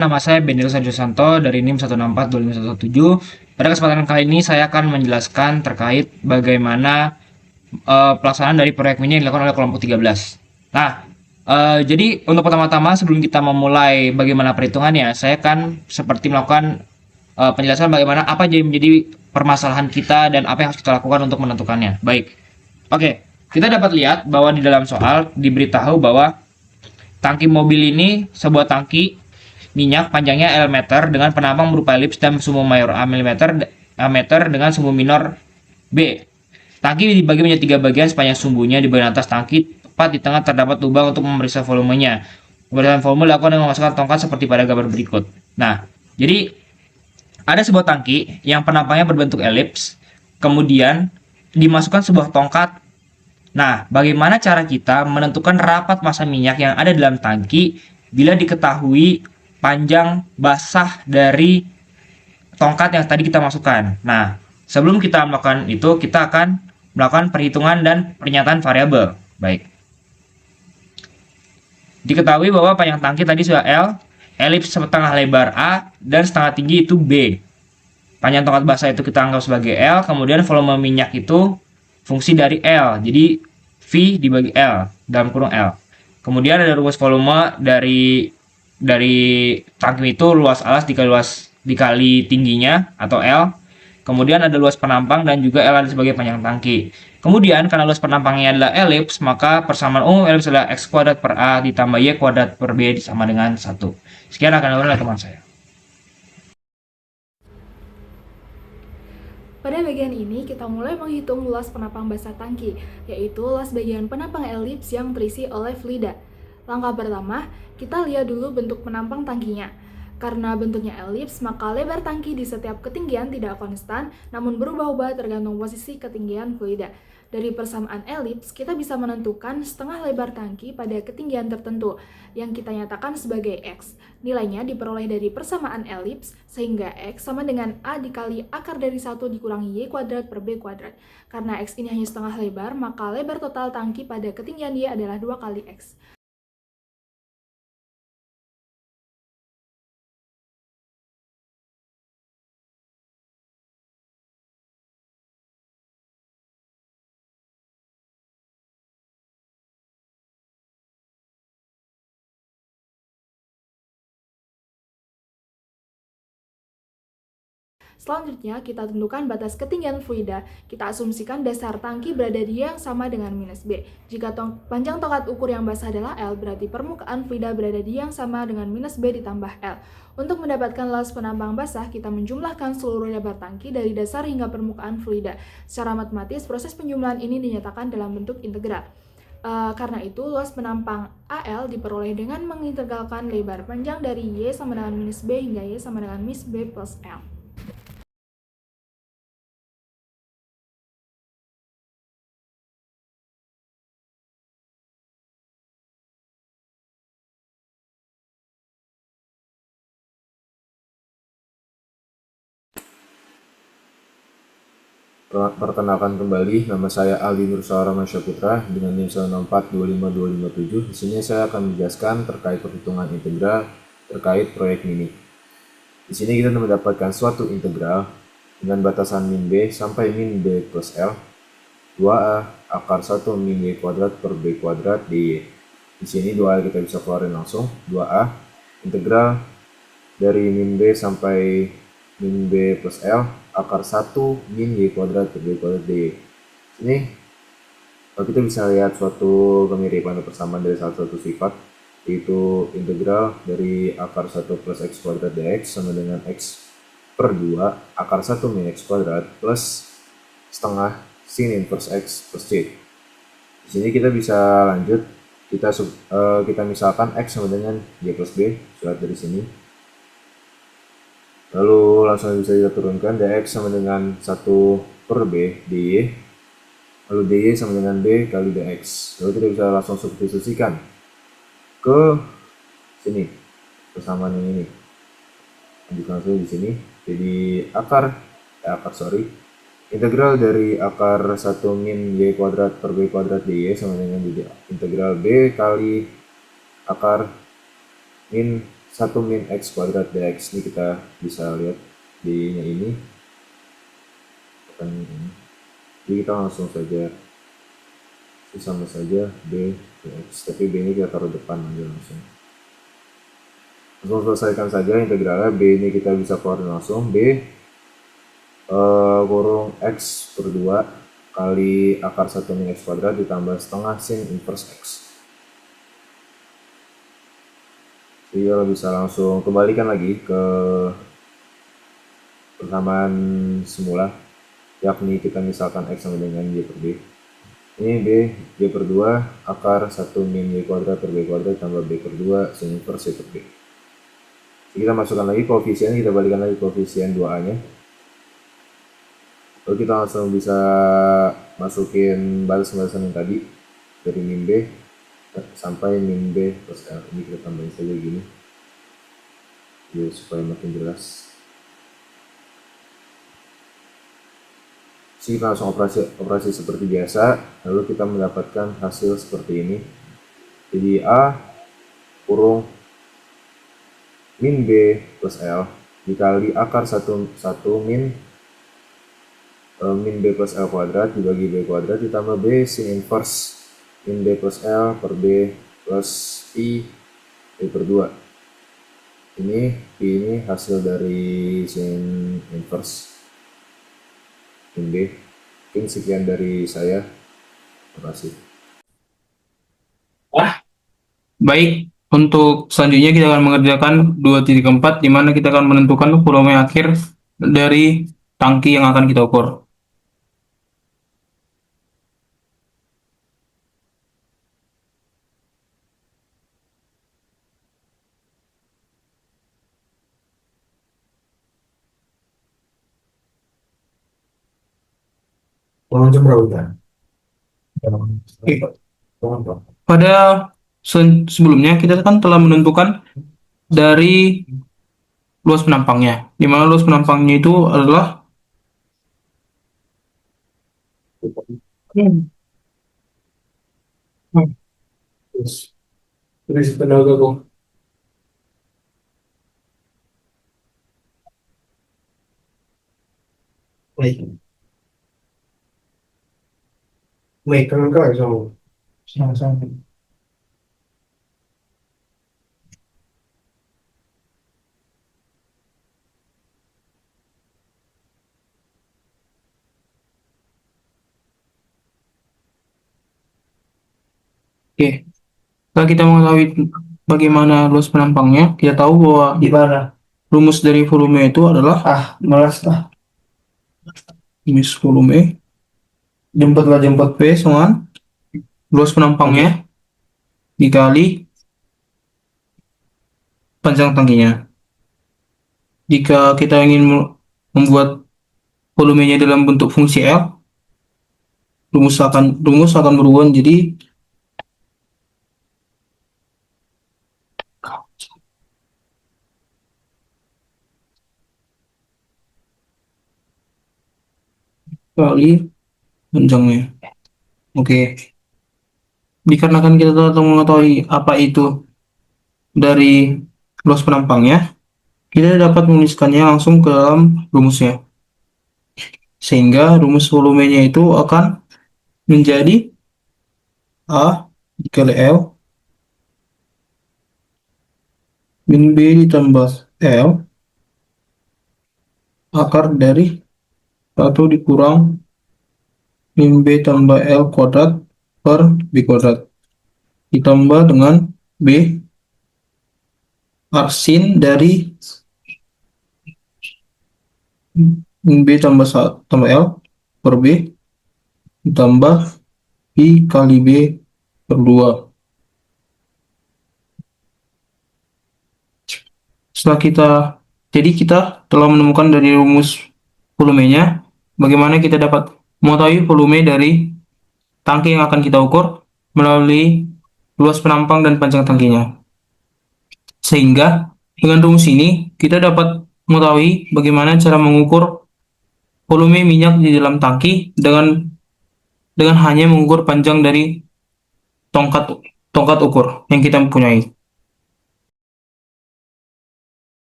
Nama saya Benil Santo dari NIM 1642517. Pada kesempatan kali ini saya akan menjelaskan terkait bagaimana pelaksanaan dari proyek mini yang dilakukan oleh kelompok 13. Nah, jadi untuk pertama-tama sebelum kita memulai bagaimana perhitungannya, saya akan seperti melakukan penjelasan bagaimana apa jadi menjadi permasalahan kita dan apa yang harus kita lakukan untuk menentukannya. Baik. Oke, kita dapat lihat bahwa di dalam soal diberitahu bahwa tangki mobil ini sebuah tangki minyak panjangnya L meter dengan penampang berupa elips dan sumbu mayor A meter dengan sumbu minor B. Tangki dibagi menjadi tiga bagian sepanjang sumbunya di bagian atas tangki tepat di tengah terdapat lubang untuk memeriksa volumenya. Pemeriksaan volume dilakukan dengan memasukkan tongkat seperti pada gambar berikut. Nah, jadi ada sebuah tangki yang penampangnya berbentuk elips, kemudian dimasukkan sebuah tongkat. Nah, bagaimana cara kita menentukan rapat massa minyak yang ada dalam tangki bila diketahui panjang basah dari tongkat yang tadi kita masukkan? Nah, sebelum kita melakukan itu, kita akan melakukan perhitungan dan pernyataan variabel. Baik. Diketahui bahwa panjang tangki tadi sudah L, elips setengah lebar A, dan setengah tinggi itu B. Panjang tongkat basah itu kita anggap sebagai L, kemudian volume minyak itu fungsi dari L, jadi V dibagi L, dalam kurung L. Kemudian ada ruas volume dari tangki itu luas alas dikali tingginya atau L. Kemudian ada luas penampang dan juga L ada sebagai panjang tangki. Kemudian karena luas penampangnya adalah elips, maka persamaan umum elips adalah x kuadrat per A ditambah y kuadrat per B sama dengan 1. Sekian akan dilakukan oleh teman saya. Pada bagian ini, kita mulai menghitung luas penampang basah tangki, yaitu luas bagian penampang elips yang terisi oleh fluida. Langkah pertama, kita lihat dulu bentuk penampang tangkinya. Karena bentuknya elips, maka lebar tangki di setiap ketinggian tidak konstan, namun berubah-ubah tergantung posisi ketinggian fluida. Dari persamaan elips, kita bisa menentukan setengah lebar tangki pada ketinggian tertentu, yang kita nyatakan sebagai X. Nilainya diperoleh dari persamaan elips, sehingga X sama dengan A dikali akar dari 1 dikurangi Y kuadrat per B kuadrat. Karena X ini hanya setengah lebar, maka lebar total tangki pada ketinggian Y adalah 2 kali X. Selanjutnya, kita tentukan batas ketinggian fluida. Kita asumsikan dasar tangki berada di Y yang sama dengan minus B. Jika panjang tongkat ukur yang basah adalah L, berarti permukaan fluida berada di Y yang sama dengan minus B ditambah L. Untuk mendapatkan luas penampang basah, kita menjumlahkan seluruh lebar tangki dari dasar hingga permukaan fluida. Secara matematis, proses penjumlahan ini dinyatakan dalam bentuk integral. Karena itu, luas penampang AL diperoleh dengan mengintegralkan lebar panjang dari Y sama dengan minus B hingga Y sama dengan minus B plus L. Perkenalkan kembali, nama saya Aldi Nursawara Masyaputra dengan NIM 164252257. Di sini saya akan menjelaskan terkait perhitungan integral terkait proyek mini. Di sini kita mendapatkan suatu integral dengan batasan min B sampai min B plus L 2A akar 1 min Y kuadrat per B kuadrat dy. Di sini 2A kita bisa keluarin langsung, 2A integral dari min B sampai min B plus L akar 1 min Y kuadrat per B kuadrat dy. Ini kalau kita bisa lihat suatu kemiripan atau persamaan dari salah satu sifat, yaitu integral dari akar 1 plus X kuadrat dx sama dengan X per 2 akar 1 min X kuadrat plus setengah sin inverse X plus C. Di sini kita bisa lanjut, kita misalkan X sama dengan Y plus B, lihat dari sini. Lalu langsung bisa kita turunkan dx sama dengan 1 per B dy, lalu dy sama dengan B kali dx. Lalu kita bisa langsung substitusikan ke sini, persamaan yang ini. Lanjutkan saja di sini. Jadi integral dari akar 1 min Y kuadrat per B kuadrat dy sama dengan integral B kali akar min 1 min X kuadrat dx. Ini kita bisa lihat B-nya ini. Jadi kita langsung saja sama saja B dx, tapi B ini kita taruh depan aja langsung selesaikan saja integralnya. B ini kita bisa keluarin langsung, B kurung X per 2 kali akar 1 min X kuadrat ditambah setengah sin inverse X. Jadi kalau bisa langsung kembalikan lagi ke persamaan semula, yakni kita misalkan X sama dengan Y per B. Ini B, Y per 2 akar 1 min Y kuadrat per B kuadrat tambah B per 2 sin inverse Y per B. Jadi kita masukkan lagi koefisien, kita balikan lagi koefisien 2A nya. Lalu kita langsung bisa masukin batas-batasan yang tadi dari min B sampai min B plus L. Ini kita tambahin saja gini ya, supaya makin jelas. Jadi kita langsung operasi seperti biasa, lalu kita mendapatkan hasil seperti ini. Jadi A kurung min B plus L dikali akar 1 min B plus L kuadrat dibagi B kuadrat ditambah B sin inverse min B plus L per B plus I B per 2. Ini hasil dari sin inverse min B. Mungkin sekian dari saya. Terima kasih. Baik, untuk selanjutnya kita akan mengerjakan 2.4 di mana kita akan menentukan volume akhir dari tangki yang akan kita ukur. Pada sebelumnya kita kan telah menentukan dari luas penampangnya, di mana luas penampangnya itu adalah tenaga kok. Baik. Baik, kan sama-sama. Oke, setelah kita mengetahui bagaimana luas penampangnya, kita tahu bahwa rumus dari volume itu adalah rumus volume jemput P sama luas penampangnya dikali panjang tangkinya. Jika kita ingin membuat volumenya dalam bentuk fungsi L, rumus akan berubah jadi kali panjangnya. Oke. Dikarenakan kita telah mengetahui apa itu dari luas penampangnya, kita dapat menuliskannya langsung ke dalam rumusnya. Sehingga rumus volumenya itu akan menjadi A dikali L min B ditambah L akar dari 1 dikurang min B tambah L kuadrat per B kuadrat ditambah dengan B arsin dari min B tambah L per B ditambah I kali B per 2. Jadi kita telah menemukan dari rumus volumenya bagaimana kita dapat mengetahui volume dari tangki yang akan kita ukur melalui luas penampang dan panjang tangkinya. Sehingga dengan rumus ini kita dapat mengetahui bagaimana cara mengukur volume minyak di dalam tangki dengan hanya mengukur panjang dari tongkat ukur yang kita punyai.